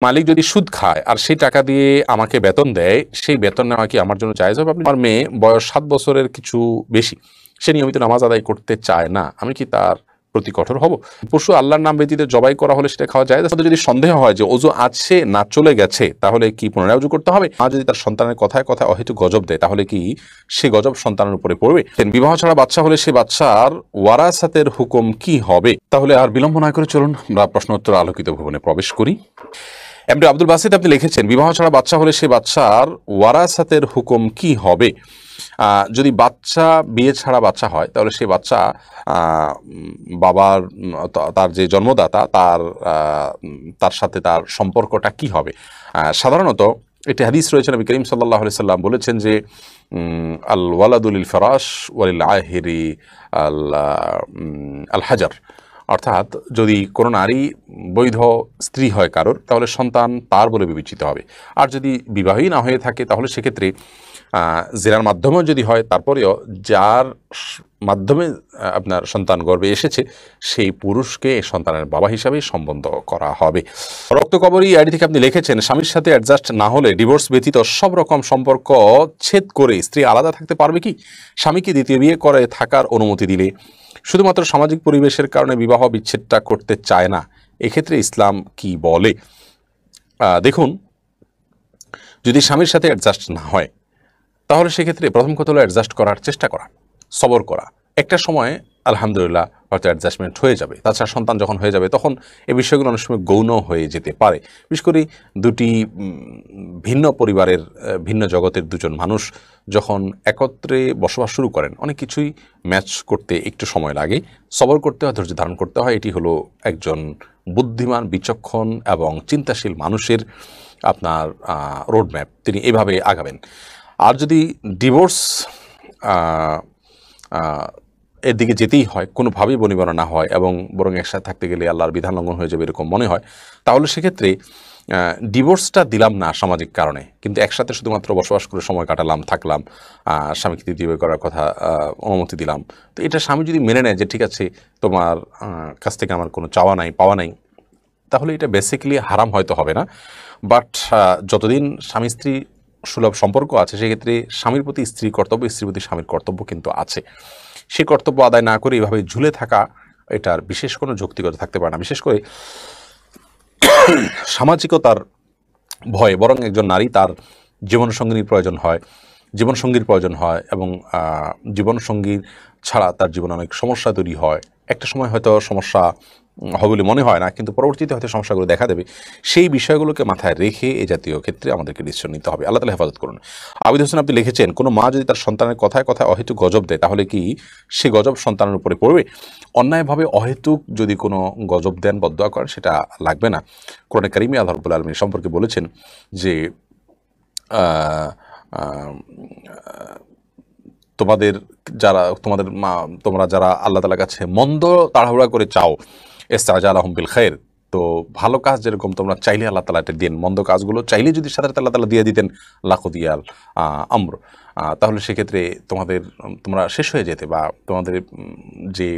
মালিক যদি সুদ খায় আর সেই টাকা দিয়ে আমাকে বেতন দেয়, সেই বেতন নেওয়া কি আমার জন্য জায়েজ হবে? আমার মেয়ে বয়স 7 বছরের কিছু বেশি, সে নিয়মিত নামাজ আদায় করতে চায় না, আমি কি তার প্রতি কঠোর হব? পশু আল্লাহর নাম ব্যতীত জবাই করা হলে সেটা খাওয়া যায়? যদি সন্দেহ হয় যে ওযু আছে না চলে গেছে, তাহলে কি পুনরায় ওযু করতে হবে? আর যদি তার সন্তানের কথায় কথায় অহেতুক গজব দেয়, তাহলে কি সে গজব সন্তানের উপরে পড়বে? বিবাহ ছাড়া বাচ্চা হলে সে বাচ্চার ওয়ারাসাতের হুকুম কি হবে? তাহলে আর বিলম্ব না করে চলুন আমরা প্রশ্ন উত্তর আলোকিত ভবনে প্রবেশ করি। এমডি আব্দুল বাসিত আপনি লিখেছেন, বিবাহ ছাড়া বাচ্চা হলে সে বাচ্চার ওয়ারাসাতের হুকুম কি হবে? যদি বাচ্চা বিয়ে ছাড়া বাচ্চা হয়, তাহলে সে বাচ্চা বাবার তার যে জন্মদাতা তার সাথে তার সম্পর্কটা কি হবে? সাধারণত একটি হাদিস রয়েছে, নবী করিম সাল্লাল্লাহু আলাইহি সাল্লাম বলেছেন যে আল ওয়ালাদু লিল ফিরাশ ওয়ালিল আহিরি আল হাজার, অর্থাৎ যদি কোনো নারী বৈধ স্ত্রী হয় কারোর, তাহলে সন্তান তার বলে বিবেচিত হবে। আর যদি বিবাহী না হয়ে থাকে, তাহলে সেক্ষেত্রে জেনার মাধ্যমেও যদি হয়, তারপরেও যার মাধ্যমে আপনার সন্তান গর্ভে এসেছে সেই পুরুষকে সন্তানের বাবা হিসাবে সম্বোধন করা হবে। রক্তকবরী আইডি থেকে আপনি লিখেছেন, স্বামীর সাথে অ্যাডজাস্ট না হলে ডিভোর্স ব্যতীত সব রকম সম্পর্ক ছেদ করে স্ত্রী আলাদা থাকতে পারবে কি? স্বামীকে দ্বিতীয় বিয়ে করে থাকার অনুমতি দিলে শুধুমাত্র সামাজিক পরিবেশের কারণে বিবাহ বিচ্ছেদটা করতে চায় না, এক্ষেত্রে ইসলাম কি বলে? দেখুন, যদি স্বামীর সাথে অ্যাডজাস্ট না হয়, তাহলে সেক্ষেত্রে প্রথম কথা হলো অ্যাডজাস্ট করার চেষ্টা করা, সবর করা। একটা সময় আলহামদুলিল্লাহ হয়তো অ্যাডজাস্টমেন্ট হয়ে যাবে। তাছাড়া সন্তান যখন হয়ে যাবে, তখন এই বিষয়গুলো অনেক সময় গৌণ হয়ে যেতে পারে। বিশেষ করে দুটি ভিন্ন পরিবারের ভিন্ন জগতের দুজন মানুষ যখন একত্রে বসবাস শুরু করেন, অনেক কিছুই ম্যাচ করতে একটু সময় লাগে, সবর করতে হয়, ধৈর্য ধারণ করতে হয়। এটি হলো একজন বুদ্ধিমান, বিচক্ষণ এবং চিন্তাশীল মানুষের আপনার রোডম্যাপ, তিনি এভাবে আগাবেন। আর যদি ডিভোর্স এর দিকে যেতেই হয়, কোনোভাবেই বনিবনা না হয় এবং বরং একসাথে থাকতে গেলে আল্লাহর বিধান লঙ্ঘন হয়ে যাবে এরকম মনে হয়, তাহলে সেক্ষেত্রে ডিভোর্সটা দিলাম না সামাজিক কারণে, কিন্তু একসাথে শুধুমাত্র বসবাস করে সময় কাটালাম, থাকলাম, স্বামীকে দ্বিতীয় বিয়ে করার কথা অনুমতি দিলাম, তো এটা স্বামী যদি মেনে নেয় যে ঠিক আছে, তোমার কাছ থেকে আমার কোনো চাওয়া নাই পাওয়া নাই, তাহলে এটা বেসিক্যালি হারাম হয়তো হবে না। বাট যতদিন স্বামী স্ত্রী সুলভ সম্পর্ক আছে, সেক্ষেত্রে স্বামীর প্রতি স্ত্রীর কর্তব্য, স্ত্রীর প্রতি স্বামীর কর্তব্য কিন্তু আছে। সেই কর্তব্য আদায় না করে এভাবে ঝুলে থাকা, এটার বিশেষ কোনো যৌক্তিকতা থাকতে পারে না। বিশেষ করে সামাজিকতার ভয়ে বরং একজন নারী তার জীবনসঙ্গীর প্রয়োজন হয় এবং জীবনসঙ্গীর ছাড়া তার জীবনে অনেক সমস্যা তৈরি হয়। একটা সময় হয়তো সমস্যা হবে বলে মনে হয় না, কিন্তু পরবর্তীতে হয়তো সমস্যাগুলো দেখা দেবে। সেই বিষয়গুলোকে মাথায় রেখে এ জাতীয় ক্ষেত্রে আমাদেরকে ডিসিশন নিতে হবে। আল্লাহ তাআলা হেফাজত করুন। আবিদ হোসেন আপনি লিখেছেন, কোনো মা যদি তার সন্তানের কথায় কথায় অহেতুক গজব দেয়, তাহলে কি সে গজব সন্তানের উপরে পড়বে? অন্যায়ভাবে অহেতুক যদি কোনো গজব দেন, বদদোয়া করেন, সেটা লাগবে না। কোরআনে কারিমে আল্লাহ রাব্বুল আলামিন সম্পর্কে বলেছেন যে তোমরা যারা আল্লাহ তাআলার কাছে মন্দ তাড়াহুড়া করে চাও, ইস্তাজালাহুম বিল খায়র, তো ভালো কাজ যেরকম তোমরা চাইলে আল্লাহ তাআলা এটা দেন, মন্দ কাজগুলো চাইলে যদি সাথে আল্লাহ তাআলা দিয়ে দিতেন লাকুদিয়াল আমর, তাহলে সেক্ষেত্রে তোমরা শেষ হয়ে যেতে, বা তোমাদের যে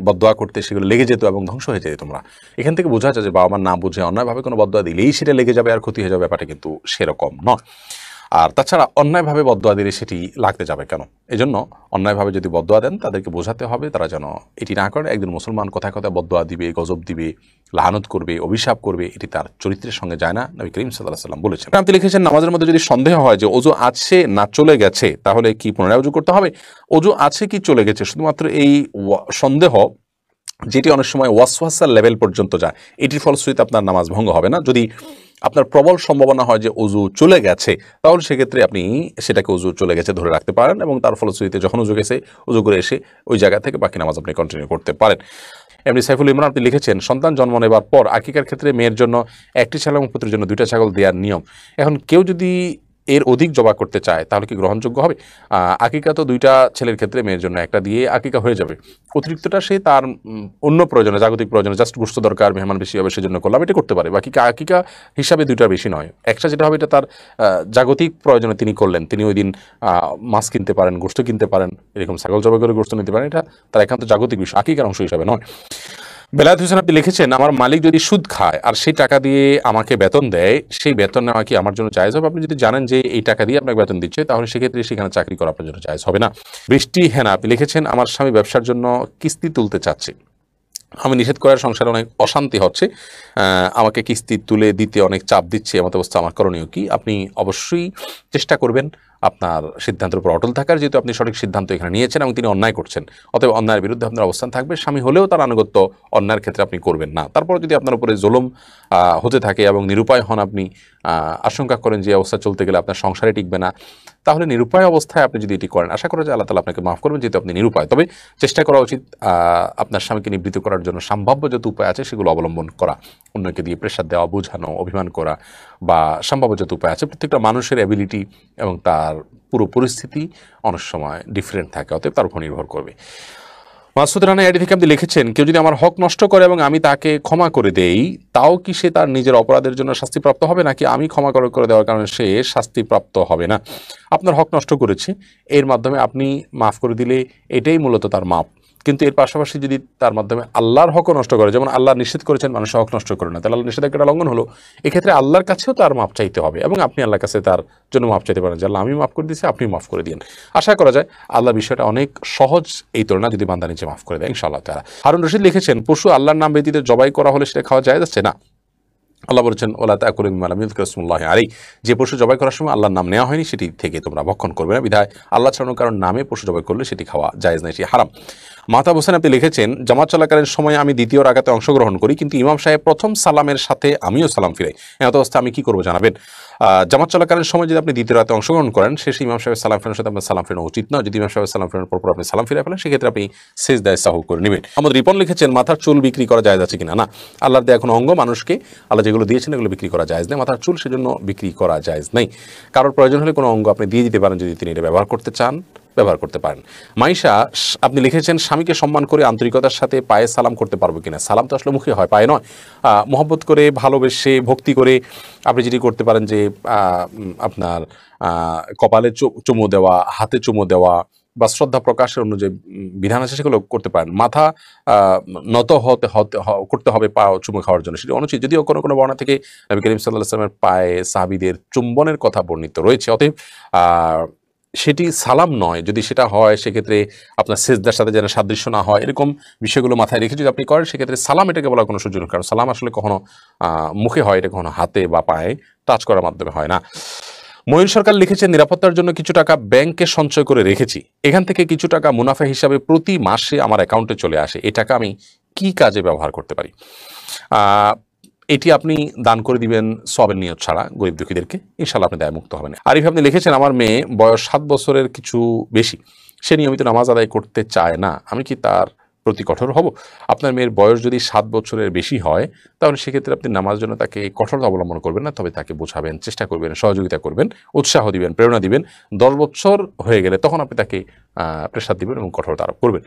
বদদোয়া করতে সেগুলো লেগে যেত এবং ধ্বংস হয়ে যেত তোমরা। এখান থেকে বোঝা যায় যে বাবা মা না বুঝে অন্যায়ভাবে কোনো বদদোয়া দিলেই সেটা লেগে যাবে আর ক্ষতি হয়ে যাবে, ব্যাপারটা কিন্তু সেরকম নয়। আর তাছাড়া অন্যায়ভাবে বদদোয়া দিলে সেটি লাগতে যাবে কেন? এজন্য অন্যায়ভাবে যদি বদদোয়া দেন, তাদেরকে বোঝাতে হবে তারা যেন এটি না করে। একজন মুসলমান কথায় কথায় বদদোয়া দিবে, গজব দিবে, লাহানত করবে, অভিশাপ করবে, এটি তার চরিত্রের সঙ্গে যায় না, নবী করিম সাল্লাল্লাহু আলাইহি ওয়াসাল্লাম বলেছেন। আপনি লিখেছেন, নামাজের মধ্যে যদি সন্দেহ হয় যে ওযু আছে না চলে গেছে, তাহলে কি পুনরায় ওযু করতে হবে? ওযু আছে কি চলে গেছে, শুধুমাত্র এই সন্দেহ, যেটি অনেক সময় ওয়াসওয়াসার লেভেল পর্যন্ত যায়, এটির ফলশ্রুতিতে আপনার নামাজ ভঙ্গ হবে না। যদি আপনার প্রবল সম্ভাবনা হয় যে ওযু চলে গেছে, তাহলে সেক্ষেত্রে আপনি সেটাকে ওযু চলে গেছে ধরে রাখতে পারেন এবং তার ফলশ্রুতিতে যখন ওযু গেছে, ওযু করে এসে ওই জায়গা থেকে বাকি নামাজ আপনি কন্টিনিউ করতে পারেন। এমনি সাইফুল ইমরান আপনি লিখেছেন, সন্তান জন্ম নেবার পর আকিকার ক্ষেত্রে মেয়ের জন্য একটি ছাগল এবং পুত্রের জন্য 2টা ছাগল দেওয়ার নিয়ম। এখন কেউ যদি এর অধিক জবা করতে চায়, তাহলে কি গ্রহণযোগ্য হবে? আকিকা তো 2টা ছেলের ক্ষেত্রে মেয়ের জন্য একটা দিয়ে আকিকা হয়ে যাবে। অতিরিক্তটা সে তার অন্য প্রয়োজনে, জাগতিক প্রয়োজনে, জাস্ট গোশত দরকার, মেহমান বেশি হবে সেজন্য করলাম, এটা করতে পারে। বাকি আকিকা হিসাবে 2টার বেশি নয়। একটা যেটা হবে এটা তার জাগতিক প্রয়োজনে তিনি করলেন, তিনি ওই দিন মাছ কিনতে পারেন, গোশত কিনতে পারেন, এরকম ছাগল জবাই করে গোশত নিতে পারেন, এটা তার একান্ত জাগতিক বিষয়, আকিকার অংশ হিসাবে নয়। বেলায়েত হোসেন আপনি লিখেছেন, আমার মালিক যদি সুদ খায় আর সেই টাকা দিয়ে আমাকে বেতন দেয়, সেই বেতন নেওয়া কি আমার জন্য জায়েজ হবে? আপনি যদি জানেন যে এই টাকা দিয়ে আপনাকে বেতন দিচ্ছে, তাহলে সেক্ষেত্রে সেখানে চাকরি করা আপনার জন্য জায়েজ হবে না। বৃষ্টি হেনা আপনি লিখেছেন, আমার স্বামী ব্যবসার জন্য কিস্তি তুলতে চাচ্ছে, আমি নিষেধ করার সংসারে অনেক অশান্তি হচ্ছে, আমাকে কিস্তি তুলে দিতে অনেক চাপ দিচ্ছে, এমত অবস্থা আমার করণীয় কি? আপনি অবশ্যই চেষ্টা করবেন আপনার সিদ্ধান্তের উপর অটল থাকার, যেহেতু আপনি সঠিক সিদ্ধান্ত এখানে নিয়েছেন এবং তিনি অন্যায় করছেন, অতএব অন্যায়ের বিরুদ্ধে আপনার অবস্থান থাকবে। স্বামী হলেও তার আনুগত্য অন্যায়ের ক্ষেত্রে আপনি করবেন না। তারপর যদি আপনার উপরে জুলুম হতে থাকে এবং নিরুপায় হন, আপনি আশঙ্কা করেন যে অবস্থা চলতে গেলে আপনার সংসারে টিকবে না, তাহলে নিরুপায় অবস্থায় আপনি যদি এটি করেন, আশা করা যায় আল্লাহ তাআলা আপনাকে মাফ করবেন, যেহেতু আপনি নিরুপায়। তবে চেষ্টা করা উচিত আপনার স্বামীকে নিবৃত্ত করার জন্য সম্ভাব্য যত উপায় আছে সেগুলো অবলম্বন করা, অন্যকে দিয়ে প্রেশার দেওয়া, বোঝানো, অভিমান করা, বা সম্ভাব্য যত উপায় আছে। প্রত্যেকটা মানুষের অ্যাবিলিটি এবং তার পুরো পরিস্থিতি অনেক সময় ডিফারেন্ট থাকে, অতএব তার উপর নির্ভর করবে। মাসুদ রানা এটি থেকে আপনি লিখেছেন, কেউ যদি আমার হক নষ্ট করে এবং আমি তাকে ক্ষমা করে দেই, তাও কি সে তার নিজের অপরাধের জন্য শাস্তিপ্রাপ্ত হবে, নাকি আমি ক্ষমা করে দেওয়ার কারণে সে শাস্তিপ্রাপ্ত হবে না? আপনার হক নষ্ট করেছে, এর মাধ্যমে আপনি মাফ করে দিলে এটাই মূলত তার মাপ। কিন্তু এর পাশাপাশি যদি তার মাধ্যমে আল্লাহর হকও নষ্ট করে, যেমন আল্লাহ নিষেধ করেছেন মানুষের হক নষ্ট করে না, তাহলে আল্লাহ নিষেধাজ্ঞাটা লঙ্ঘন হলো, এক্ষেত্রে আল্লাহর কাছেও তার মাপ চাইতে হবে এবং আপনি আল্লাহর কাছে তার জন্য মাপ চাইতে পারেন যে আল্লাহ আমি মাফ করে দিয়েছি, আপনি মাফ করে দিন। আশা করা যায় আল্লাহ বিষয়টা অনেক সহজ এই তুলনা যদি বান্দা নিজে মাফ করে দেয় ইনশাআল্লাহ তাআলা। হারুন রশিদ লিখেছেন, পশু আল্লাহর নাম ব্যতীত জবাই করা হলে সেটা খাওয়া যায় যাচ্ছে না? আল্লাহ বলেছেন, ওলা তাকুলু মিম্মা লাম ইযকার ইসমুল্লাহি আলাইহি, যে পশু জবাই করার সময় আল্লাহর নাম নেওয়া হয়নি সেটি থেকে তোমরা ভক্ষণ করবে না, বিধায় আল্লাহ ছাড়ানোর কারণ নামে পশু জবাই করলে সেটি খাওয়া জায়েজ নাই, সেটি হারাম। মাহতাব হোসেন আপনি লিখেছেন, জামাত চলাকালীন সময় আমি দ্বিতীয় রাকাতে অংশগ্রহণ করি, কিন্তু ইমাম সাহেব প্রথম সালামের সাথে আমিও সালাম ফিরাই, এমত অবস্থা আমি কি করবো জানাবেন? জামাত চলাকালীন সময় যদি আপনি দ্বিতীয় রাতে অংশগ্রহণ করেন, শেষে ইমাম সাহেবের সালাম ফেরানোর সাথে আপনার সালাম ফেরানো উচিত নয়। যদি ইমাম সাহেবের সালাম ফেরানোর পর আপনি সালাম ফিরে ফেলেন, সেক্ষেত্রে আপনি সেজদায়ে সাহু করে নেবেন। আমাদের রিপন লিখেছেন, মাথার চুল বিক্রি করা জায়েজ আছে কিনা? না, আল্লাহর দেয়া এখন অঙ্গ মানুষকে আল্লাহ যেগুলো দিয়েছেন এগুলো বিক্রি করা জায়েজ নেই। মাথার চুল সেজন্য বিক্রি করা জায়েজ নেই। কারোর প্রয়োজন হলে কোনো অঙ্গ আপনি দিয়ে দিতে পারেন, যদি তিনি এটা ব্যবহার করতে চান ব্যবহার করতে পারেন। মাইশা আপনি লিখেছেন, স্বামীকে সম্মান করে আন্তরিকতার সাথে পায়ে সালাম করতে পারবো কিনা? সালাম তো আসলে মুখে হয়, পায়ে নয়। মহব্বত করে, ভালোবেসে, ভক্তি করে আপনি যেটি করতে পারেন যে আপনার কপালে চুমু দেওয়া, হাতে চুমু দেওয়া, বা শ্রদ্ধা প্রকাশের অন্য যে বিধান আছে সেগুলো করতে পারেন। মাথা নত করতে হবে পা চুমু খাওয়ার জন্য, সেটি অনুচিত। যদিও কোনো কোনো বর্ণনা থেকে নবী করিম সাল্লাল্লাহু আলাইহি ওয়াসাল্লামের পায়ে সাহাবীদের চুম্বনের কথা বর্ণিত রয়েছে, অতএব সেটি সালাম নয়। যদি সেটা হয় সেক্ষেত্রে আপনার সেজদার সাথে যেন সাদৃশ্য না হয়, এরকম বিষয়গুলো মাথায় রেখে যদি আপনি করেন, সেক্ষেত্রে সালাম এটাকে বলার কোনো সুযোগ নেই। কারণ সালাম আসলে কখনো মুখে হয়, এটা কখনো হাতে বা পায়ে টাচ করার মাধ্যমে হয় না। ময়ূর সরকার লিখেছেন, নিরাপত্তার জন্য কিছু টাকা ব্যাংকে সঞ্চয় করে রেখেছি, এখান থেকে কিছু টাকা মুনাফা হিসাবে প্রতি মাসে আমার অ্যাকাউন্টে চলে আসে, এই টাকা আমি কি কাজে ব্যবহার করতে পারি? এটি আপনি দান করে দিবেন সওয়াবের নিয়ত ছাড়া গরিব দুঃখীদেরকে, ইনশাআল্লাহ আপনি দায়মুক্ত হবেন। আরিফ আপনি লিখেছেন, আমার মেয়ে বয়স 7 বছরের কিছু বেশি, সে নিয়মিত নামাজ আদায় করতে চায় না, আমি কি তার প্রতি কঠোর হব? আপনার মেয়ের বয়স যদি 7 বছরের বেশি হয়, তাহলে সেক্ষেত্রে আপনি নামাজের জন্য তাকে কঠোরতা অবলম্বন করবেন না, তবে তাকে বোঝাবেন, চেষ্টা করবেন, সহযোগিতা করবেন, উৎসাহ দিবেন, প্রেরণা দিবেন। 10 বছর হয়ে গেলে তখন আপনি তাকে প্রেসার দিবেন এবং কঠোরতা আরোপ করবেন।